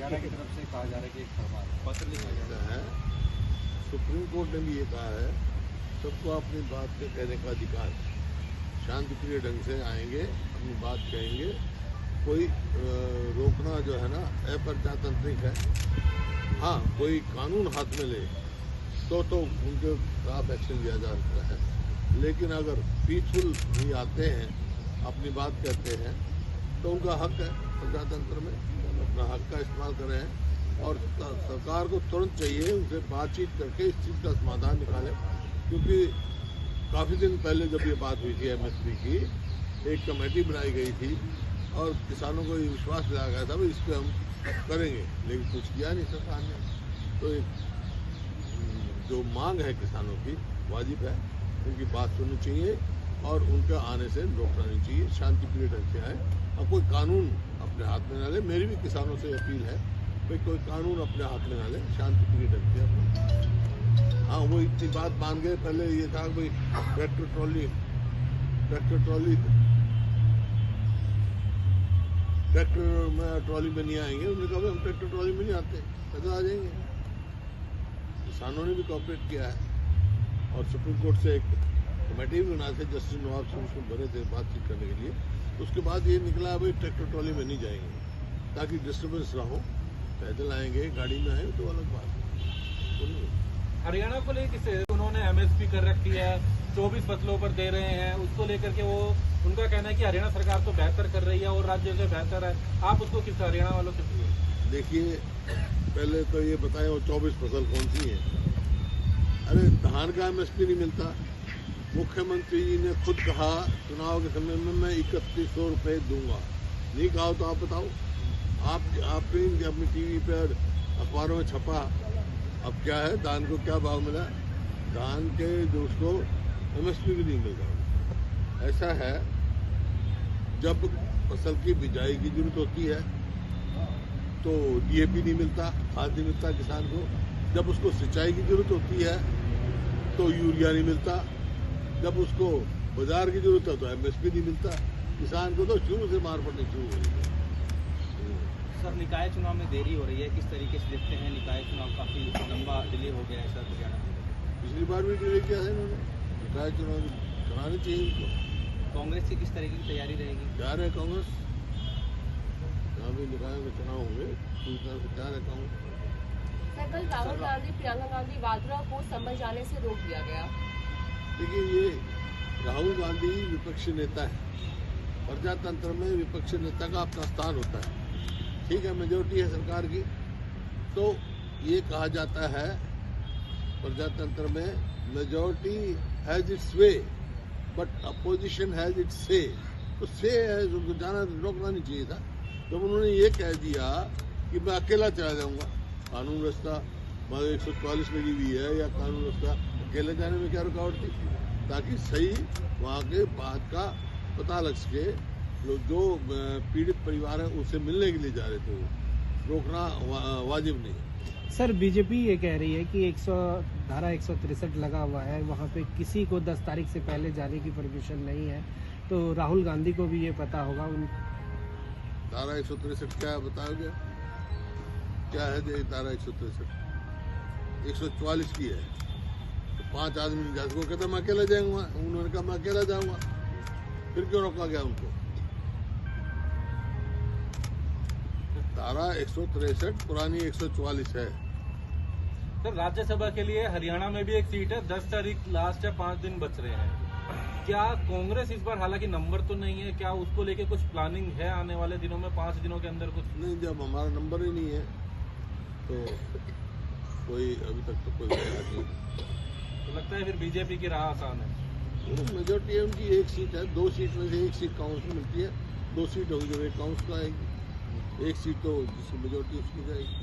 हरियाणा की तरफ से कहा जा रहा है कि एक फरमान पत्र लिखा गया है। सुप्रीम कोर्ट ने भी ये कहा है सबको अपनी बात के कहने का अधिकार, शांतिप्रिय ढंग से आएंगे, अपनी बात कहेंगे, कोई रोकना जो है ना अप्रजातांत्रिक है। हाँ, कोई कानून हाथ में ले तो उनके खिलाफ एक्शन लिया जा सकता है, लेकिन अगर पीसफुल भी आते हैं, अपनी बात कहते हैं, तो उनका हक है प्रजातंत्र में, अपना हक का इस्तेमाल कर रहे हैं। और सरकार को तुरंत चाहिए उनसे बातचीत करके इस चीज़ का समाधान निकाले, क्योंकि काफ़ी दिन पहले जब ये बात हुई थी एमएसपी की, एक कमेटी बनाई गई थी और किसानों को ये विश्वास दिलाया गया था भाई इस पर हम करेंगे, लेकिन कुछ किया नहीं सरकार ने। तो एक जो मांग है किसानों की वाजिब है, उनकी बात सुननी चाहिए और उनके आने से रोकना नहीं चाहिए, शांतिप्रिय ढंग से आए और कोई कानून अपने हाथ में ना ले। मेरी भी किसानों से अपील है भाई कोई कानून अपने हाथ में ना ले, शांतिप्रिय ढंग से अपने। हाँ, वो इतनी बात मान गए, पहले ये था भाई ट्रैक्टर ट्रॉली में नहीं आएंगे। उन्होंने कहा हम ट्रैक्टर ट्रॉली में नहीं आते, पैदल आ जाएंगे। किसानों ने भी कोऑपरेट किया है और सुप्रीम कोर्ट से एक कमेटी भी बनाए थे, जस्टिस नवाब सिंह उसमें बने थे बातचीत करने के लिए। उसके बाद ये निकला भाई ट्रैक्टर ट्रॉली में नहीं जाएंगे ताकि डिस्टर्बेंस ना हो, पैदल आएंगे, गाड़ी में आए तो अलग बात है। हरियाणा को लेकर उन्होंने एमएसपी कर रखी है, 24 फसलों पर दे रहे हैं, उसको लेकर के वो उनका कहना है कि हरियाणा सरकार तो बेहतर कर रही है और राज्य से बेहतर है। आप उसको किस हरियाणा वालों से देखिए, पहले तो ये बताएं वो 24 फसल कौन सी है। अरे धान का एमएसपी नहीं मिलता। मुख्यमंत्री जी ने खुद कहा चुनाव के समय में मैं 3100 रुपये दूंगा। नहीं कहा तो आप बताओ, आपने अपनी टीवी पर अखबारों में छपा। अब क्या है, धान को क्या भाव मिला? धान के जो उसको एमएसपी भी नहीं मिल रहा। ऐसा है, जब फसल की बिजाई की जरूरत होती है तो डीएपी नहीं मिलता, खाद नहीं मिलता किसान को। जब उसको सिंचाई की जरूरत होती है तो यूरिया नहीं मिलता। जब उसको बाजार की जरूरत है तो एमएसपी नहीं मिलता। किसान को तो शुरू से मार पड़नी शुरू हो रही है। सर, निकाय चुनाव में देरी हो रही है, किस तरीके से देखते हैं? निकाय चुनाव काफी लंबा डिले हो गया है सर हरियाणा में। पिछली बार भी डिले किया है इन्होंने। निकाय चुनाव कराने चाहिए इनको। कांग्रेस की किस तरीके की तैयारी रहेगी? तैयार है कांग्रेस, जहाँ भी निकायों के चुनाव होंगे पूरी तरह से तैयार है कांग्रेस। कल राहुल गांधी प्रियंका गांधी वाड्रा को संभल जाने से रोक दिया गया। देखिए, ये राहुल गांधी विपक्षी नेता है। प्रजातंत्र में विपक्षी नेता का अपना स्थान होता है। ठीक है, मेजोरिटी है सरकार की, तो ये कहा जाता है प्रजातंत्र में majority has its way but opposition has its से। तो से है उनको जाना रोकना नहीं चाहिए था। जब उन्होंने ये कह दिया कि मैं अकेला चला जाऊंगा, कानून व्यवस्था 144 लगी हुई है या कानून व्यवस्था, अकेले जाने में क्या रुकावट थी? ताकि सही वहाँ के बात का पता लग सके। जो पीड़ित परिवार है उनसे मिलने के लिए जा रहे थे, वो रोकना वाजिब नहीं। सर, बीजेपी ये कह रही है कि धारा 163 लगा हुआ है, वहाँ पे किसी को 10 तारीख से पहले जाने की परमिशन नहीं है। तो राहुल गांधी को भी ये पता होगा। धारा 163 क्या बताओगे? क्या है ये धारा 163? 144 की है। तो 5 आदमी नहीं जा सकते। कहते मैं अकेला जाऊंगा, उन्होंने कहा मैं अकेला जाऊंगा, फिर क्यों रोका गया उनको? धारा 163 पुरानी 144 है। सर, राज्यसभा के लिए हरियाणा में भी एक सीट है, 10 तारीख लास्ट है, 5 दिन बच रहे हैं। क्या कांग्रेस इस बार, हालांकि नंबर तो नहीं है, क्या उसको लेके कुछ प्लानिंग है आने वाले दिनों में, 5 दिनों के अंदर कुछ? नहीं, जब हमारा नंबर ही नहीं है तो कोई अभी तक तो कोई बात नहीं। तो लगता है फिर बीजेपी की राह आसान है। मेजोरिटी है उनकी, 1 सीट है। 2 सीट में से 1 सीट कांग्रेस को मिलती है, 2 सीट होगी जो एक कांग्रेस को आएगी, 1 सीट तो जिसकी मेजोरिटी उसकी जाएगी।